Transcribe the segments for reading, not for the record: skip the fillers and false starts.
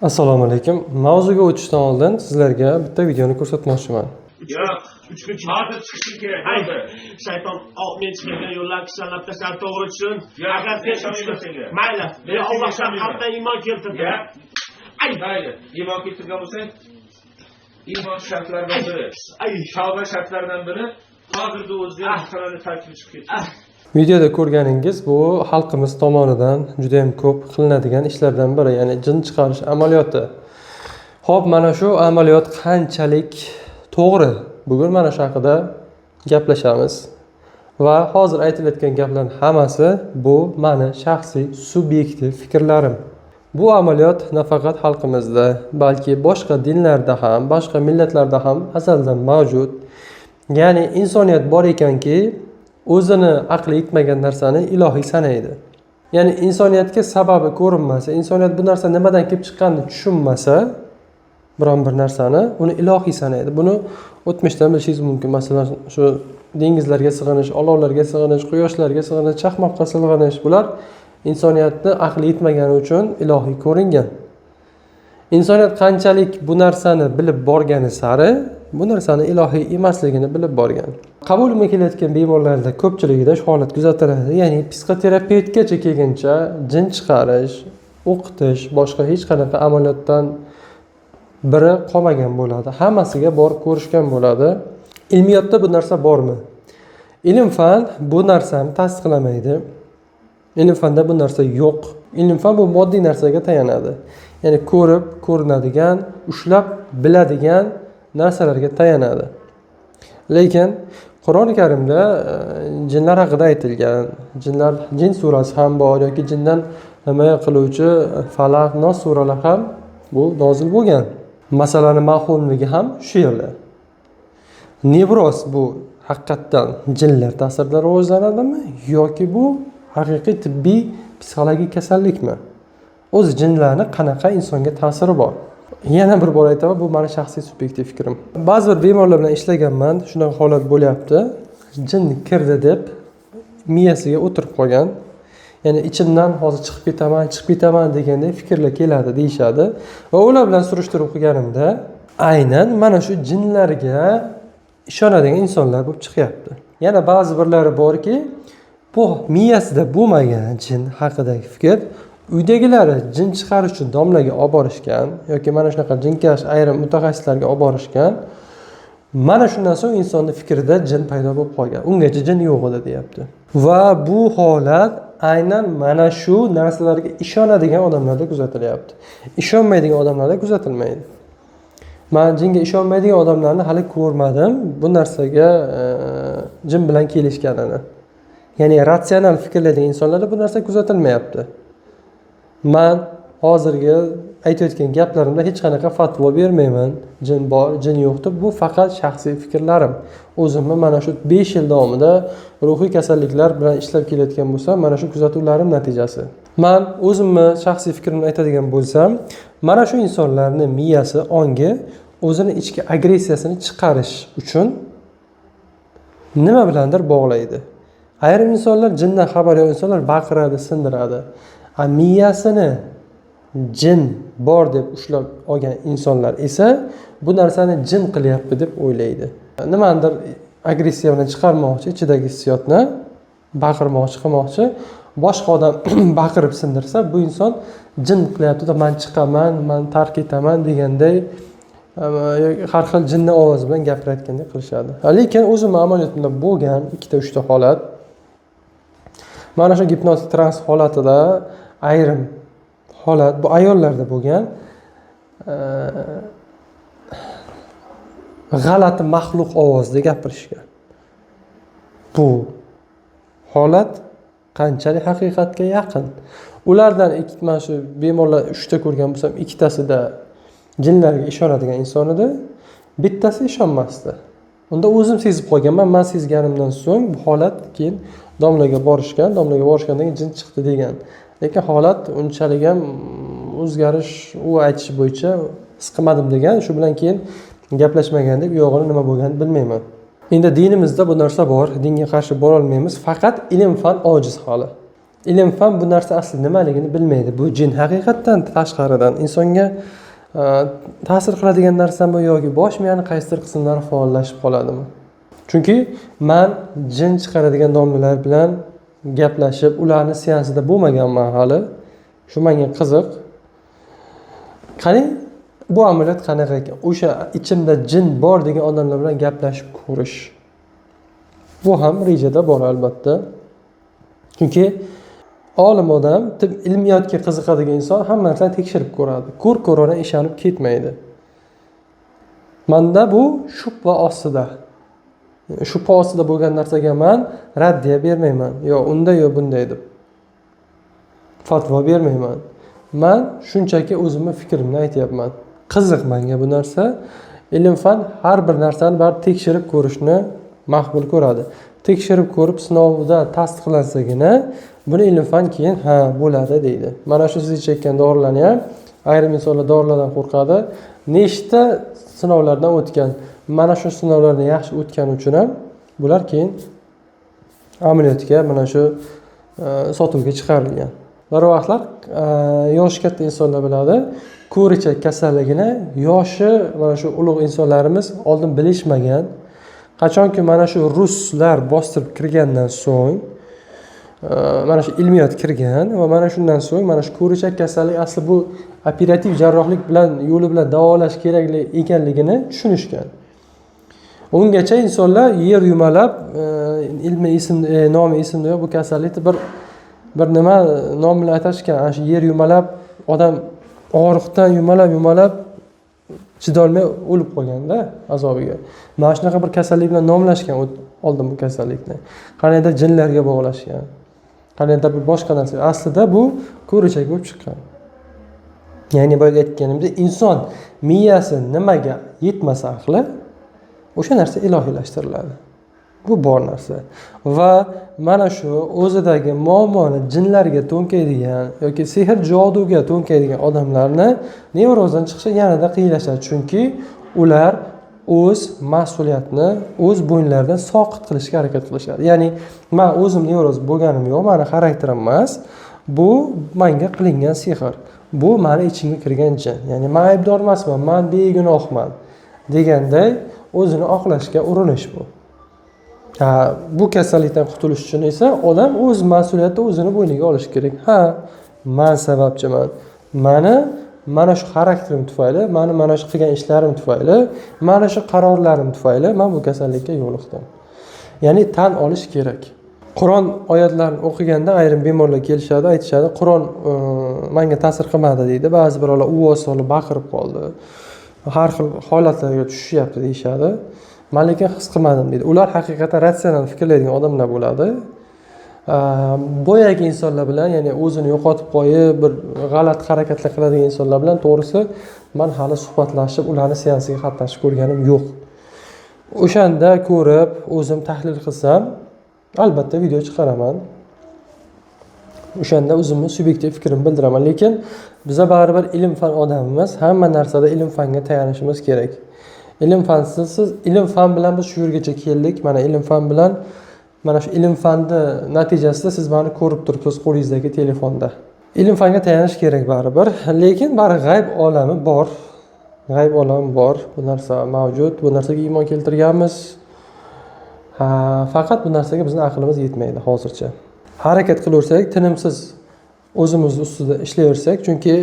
Assalomu alaykum. Mavzuga o'tishdan oldin sizlarga bitta videoni ko'rsatmoqchiman. Yo'q, 3 kun hozir chiqishing kerak. Haydi. Shayton men chiqargan yo'llarni sanab tashlab to'g'ri tushun. Agar sen mayli, men Allohdan qat'iy iymon keltirdim. Haydi, iymon keltirgan bo'lsang, iymon shartlaridan biri, tavba shartlaridan biri hozirda o'zida xonani tark etib ketdi. Videoda ko'rganingiz bu xalqimiz tomonidan juda ham ko'p qilinadigan ishlardan biri, ya'ni jin chiqarish amaliyoti. Xo'p, mana shu amaliyot qanchalik to'g'ri? Bugun mana shu haqida gaplashamiz. Va hozir aytilayotgan gaplarning hammasi bu meni shaxsiy subyektiv fikrlarim. Bu amaliyot nafaqat xalqimizda, balki boshqa dinlarda ham, boshqa millatlarda ham azaldan mavjud. Ya'ni insoniyat bor ekanki, o'zini aqli yetmagan narsani ilohiy sanaydi. Ya'ni insoniyatga sababi ko'rinmasa, insoniyat bu narsa nimadan kelib chiqqanini tushunmasa, biron bir narsani uni ilohiy sanaydi. Buni o'tmishdan bilishingiz mumkin. Masalan, shu dengizlarga sig'inish, olovlarga sig'inish, quyoshlarga sig'inish, chaqmoqqa sig'inish, bular insoniyatni aqli yetmagani uchun ilohiy ko'ringan. Insoniyat qanchalik bu narsani bilib borgani sari bu narsani ilohiy emasligini bilib borgan. Qabulimga kelayotgan bemorlarda ko'pchiligida shu holat kuzatiladi. Ya'ni psixoterapevtgacha kelguncha jin chiqarish, o'qitish, boshqa hech qanaqa amaliyotdan biri qolmagan bo'ladi. Hammasiga borib ko'rishgan bo'ladi. Ilmiyotda bu narsa bormi? Ilm-fan bu narsani tasdiqlamaydi. Ilm-fanda bu narsa yo'q. Ilm-fan bu moddiy narsaga tayanadi. Ya'ni ko'rib, ko'rinadigan, ushlab biladigan narsalarga tayanadi. Lekin Qur'oni Karimda jinlar haqida aytilgan. Jin surasi ham bor yoki jindan himoya qiluvchi Falaq, Nos suralar ham bu nozil bo'lgan. Masalani ma'quligi ham shu yerda. Nevroz bu haqiqatdan jinlar ta'sirida rivojlanadimi yoki bu haqiqiy tibbiy psixologik kasallikmi? O'z jinlarning qanaqa insonga ta'siri bor? Yana bir bor aytaman, bu meni shaxsiy subyektiv fikrim. Ba'zi bir bemorlar bilan ishlaganman, shunaqa holat bo'lyapti. Jin kirdi deb miyasiga o'tirib qolgan. Ya'ni ichimdan hozir chiqib ketaman deganday fikrlar keladi deyshadi. Va ular bilan surishtiruv qilganimda aynan mana shu jinlarga ishonadigan insonlar bo'lib chiqyapti. Yana ba'zi birlari borki, bu miyasida bo'lmagan jin haqidagi fikr uydagilari jin chiqarish uchun domlaga olib borishgan yoki mana shunaqa jinkash ayrim mutaxassislarga olib borishgan. Mana shundan so'ng insonning fikrida jin paydo bo'lib qolgan. Ungacha jin yo'q edi deyapti. Va bu holat aynan mana shu narsalarga ishonadigan odamlarda kuzatilyapti. Ishonmaydigan odamlarda kuzatilmaydi. Men jinga ishonmaydigan odamlarni hali ko'rmadim bu narsaga jin bilan kelishganini. Ya'ni ratsional fikrlaydigan insonlarda bu narsa kuzatilmayapti. Men hozirgi aytayotgan gaplarimda hech qanaqa fatvo bermayman. Jin bor, jin yo'q deb. Bu faqat shaxsiy fikrlarim. O'zimni mana shu 5 yil davomida ruhiy kasalliklar bilan ishlab kelayotgan bo'lsam, mana shu kuzatuvlarim natijasi. Men o'zimni shaxsiy fikrimni aytadigan bo'lsam, mana shu insonlarning miyasi, ongi o'zini ichki agressiyasini chiqarish uchun nima bilandir bog'laydi. Ayrim insonlar jindan xabar yo'q insonlar baqiradi, sindiradi. Miyasini jin bor deb ushlab olgan insonlar esa bu narsani jin qilyapti deb o'ylaydi. Nimadir agressiya bilan chiqarmoqchi, ichidagi hissiyotni baqirmoqchi, qilmoqchi. Boshqa odam baqirib sindirsa, bu inson jin qilyapti deb men chiqaman, men tark etaman deganday har xil jinni ovoz bilan gapirayotgandek qilishadi. Lekin o'zim amaliyotimda bo'lgan 2-3 ta holat. Mana shu gipnotik trans holatida ayrim holat bu ayollarda bo'lgan g'alati maxluq ovozda gapirishgan. Bu holat qanchalik haqiqatga yaqin? Ulardan mana shu bemorlar 3 ta ko'rgan bo'lsam, 2 tasida jinlarga ishonadigan inson edi, bittasi ishonmasdi. Unda o'zim sezib qolganman. Men sezganimdan so'ng bu holat keyin domlaga borishgandan keyin jin chiqdi degan. Lekin holat unchalik ham o'zgarish u aytish bo'yicha his qilmadim degan. Shu bilan keyin gaplashmaganda u yog'ini nima bo'lganini bilmayman. Endi dinimizda bu narsa bor. Dinga qarshi bora olmaymiz. Faqat ilm-fan ojiz hali. ilm fan bu narsa asli nimaligini bilmaydi. Bu jin haqiqatdan tashqaridan insonga ta'sir qiladigan narsami bu yoki bosh miyani qaysidir qismlari faollashib qoladimi? Chunki men jin chiqaradigan domlalar bilan gaplashib, ularni seansida bo'lmaganman hali. Shu menga qiziq. Qani bu amaliyot qanaqa ekan? O'sha ichimda jin bor degan odamlar bilan gaplashib ko'rish. Bu ham rejada bor albatta. Chunki olim odam, ilmiyotga qiziqadigan inson hamma narsani tekshirib ko'radi. Ko'rona ishonib ketmaydi. Menda bu shubha ostida. Shubha ostida bo'lgan narsaga men raddiya bermayman. Yo unday yo bunday deb fatvo bermayman. Men shunchaki o'zimning fikrimni aytyapman. Qiziq menga bu narsa. Ilm fan har bir narsani baribir tekshirib ko'rishni maqbul ko'radi. Tekshirib ko'rib sinovda tasdiqlansagina buni ilm fan keyin ha bo'ladi deydi. Mana shu siz chekkan dorilarni ham ayrim insonlar dorilardan qo'rqadi. Nechta sinovlardan o'tgan. Mana shu sinovlarni yaxshi o'tgani uchun ham bular keyin amaliyotga mana shu sotuvga chiqarilgan. Bir vaqtlar yoshi katta insonlar biladi, ko'richak kasalligini yoshi mana shu ulug' insonlarimiz oldin bilishmagan. Qachonki mana shu ruslar bostirib kirgandan so'ng mana shu ilmiyot kirgan va mana shundan so'ng mana shu ko'richak kasallik asli bu operativ jarrohlik bilan yo'li bilan davolash kerak ekanligini tushunishgan. Ungacha insonlar yer yumalab ilmiy ism nomi ismda yo'q bu kasallikni bir nima nom bilan atashgan. Ana shu yer yumalab odam og'riqdan yumalab chidolmay o'lib qolganda azobiga. Mana shunaqa bir kasallik bilan nomlashgan oldin bu kasallikni. Qanaydir jinlarga bog'lashgan. Qanaydir bir boshqa narsa. Aslida bu ko'richak bo'lib chiqqan. Ya'ni boya aytganimdek, inson miyasi nimaga yetmasa aqli, o'sha narsa ilohiylashtiriladi. Bu bor narsa. Va mana shu o'zidagi muammoni jinlarga to'nkaydigan yoki sehr joduga to'nkaydigan odamlarni nevrozdan chiqishi yanada qiyinlashadi. Chunki ular o'z mas'uliyatni o'z bo'ynlaridan soqit qilishga harakat qilishadi. Ya'ni men o'zim nevroz bo'lganim yo'q, meni xarakterim emas. Bu menga qilingan sehr. Bu meni ichimga kirgan jin. Ya'ni men aybdor emasman, men begunohman deganday o'zini oqlashga urinish bu. Bu kasallikdan qutulish uchun esa odam o'z mas'uliyatini o'zini bo'yniga olishi kerak. Men sababchiman. Mana shu xarakterim tufayli, mana shu qilgan ishlarim tufayli, mana shu qarorlarim tufayli men bu kasallikka yo'liqdim. Ya'ni tan olish kerak. Qur'on oyatlarini o'qiganda ayrim bemorlar kelishadi, aytishadi, Qur'on menga ta'sir qilmadi deydi. Ba'zi birovlar uvoz solib baqirib qoldi. Har xil holatlarga tushyapti deyshadi. Men lekin his qilmadim deydi. Ular haqiqatan ratsional fikrlaydigan odamlar bo'ladi. Boyagi insonlar bilan, ya'ni o'zini yo'qotib qo'yib, bir g'alati harakatlar qiladigan insonlar bilan to'g'risi men hali suhbatlashib, ularning seansiga qatnashib ko'rganim yo'q. O'shanda ko'rib, o'zim tahlil qilsam, albatta video chiqaraman. O'shanda o'zimning subyektiv fikrimni bildiraman, lekin biza baribir ilm fan odamimiz, hamma narsada ilm fanga tayanishimiz kerak. Ilm fansiz, ilm fan bilan biz shu yergacha keldik. Mana ilm fan bilan mana shu ilm fanni natijasida siz meni ko'rib turibsiz qo'lingizdagi telefonda. Ilm fanga tayanish kerak baribir, lekin bari g'ayb olami bor. G'ayb olami bor. Bu narsa mavjud. Bu narsaga iymon keltirganmiz. Faqat bu narsaga bizning aqlimiz yetmaydi hozircha. Harakat qilaversak, tinimsiz o'zimiz ustida ishlayversak, chunki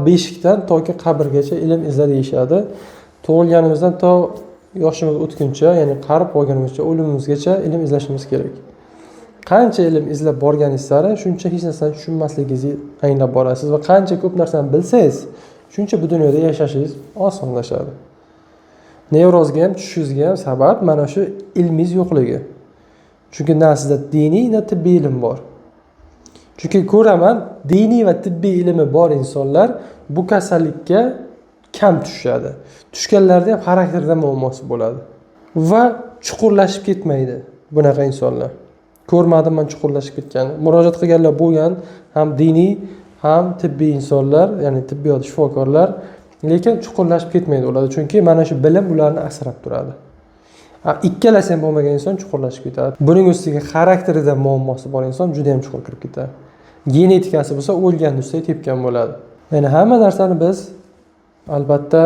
beshikdan toki qabrgacha ilm izla deyishadi. Tug'ilganimizdan to yoshimiz o'tguncha, ya'ni qarib qolganimizcha o'limimizgacha ilm izlashimiz kerak. Qancha ilm izlab borganingiz sari shuncha hech narsani tushunmasligingizni anglab borasiz va qancha ko'p narsani bilsangiz, shuncha bu dunyoda yashashingiz osonlashadi. Nevrozga ham tushishingizga ham sabab mana shu ilmingiz yo'qligi. Chunki na sizda diniy, na tibbiy ilm bor. Chunki ko'raman, diniy va tibbiy ilmi bor insonlar bu kasallikka kam tushadi. Tushganlarda ham xarakterda muammosi bo'ladi va chuqurlashib ketmaydi bunaqa insonlar. Ko'rmadim men chuqurlashib ketgan. Murojaat qilganlar bo'lgan, ham diniy, ham tibbiy insonlar, ya'ni tibbiyot shifokorlar, lekin chuqurlashib ketmaydi ular, chunki mana shu bilim ularni asrab turadi. Ikkalasi ham bo'lmagan inson chuqurlashib ketadi. Buning ustiga xarakterida muammosi bor inson juda ham chuqur kirib ketadi. Genetikasi bo'lsa o'lgan ustiga tepgan bo'ladi. Ya'ni hamma narsani biz albatta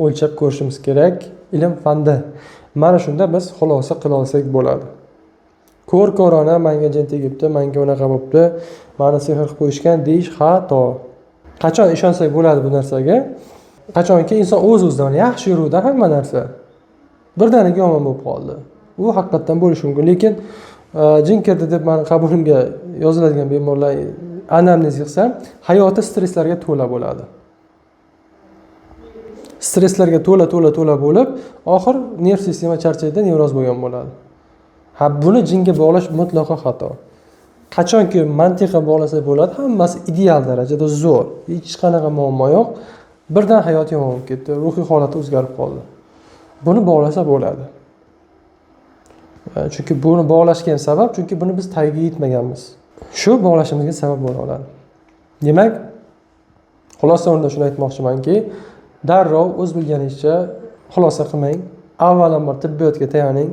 o'lchab ko'rishimiz kerak ilm fanda. Mana shunda biz xulosa qila olsak bo'ladi. Ko'rona menga jin tegibdi, menga unaqa bo'libdi, meni sehr qilib qo'yishgan deyish xato. Qachon ishonsak bo'ladi bu narsaga? Qachonki inson o'z-o'zidan yaxshi yuruvda hamma narsa birdaniga yomon bo'lib qoldi. U haqiqatan bo'lishi mumkin, lekin jin kirdi deb meni qabulimga yoziladigan bemorlar anamnez yig'sam, hayoti stresslarga to'la bo'ladi. Stresslarga to'la bo'lib, oxir nerv sistema charchaydi, nevroz bo'lgan bo'ladi. Buni jinga bog'lash mutlaqo xato. Qachonki mantiqa bog'lasa bo'ladi, hammasi ideal darajada zo'r. Hech qanaqa muammo yo'q. Birdan hayot yomon bo'lib ketdi, ruhiy holati o'zgarib qoldi. Buni bog'lasa bo'ladi. Chunki buni bog'lashga ham sabab, chunki buni biz tagiga yetmaganmiz. Shu bog'lashimizga sabab bo'la oladi. Demak, xulosa o'rnida shuni aytmoqchimanki, darrov o'z bilganingizcha xulosa qilmang. Avvalambor tibbiyotga tayaning.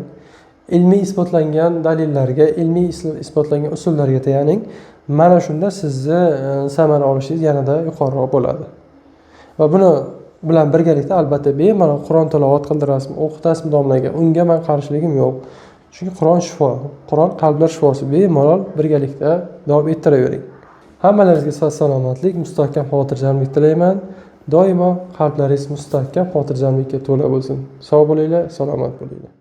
Ilmiy isbotlangan dalillarga, ilmiy isbotlangan usullarga tayaning. Mana shunda sizni samara olishingiz yanada yuqoriroq bo'ladi. Va buni bilan birgalikda albatta bemalol Qur'on tilovat qildirasizmi, o'qitasizmi domlaga. Unga men qarshiligim yo'q. Chunki Qur'on shifo, Qur'on qalblar shifosi. Bemalol birgalikda davom ettiravering. Hammalaringizga salomatlik, mustahkam xotirjamlik tilayman. Doimo qalblaringiz mustahkam xotirjamlikka to'la bo'lsin. Sog' bo'linglar, salomat bo'linglar.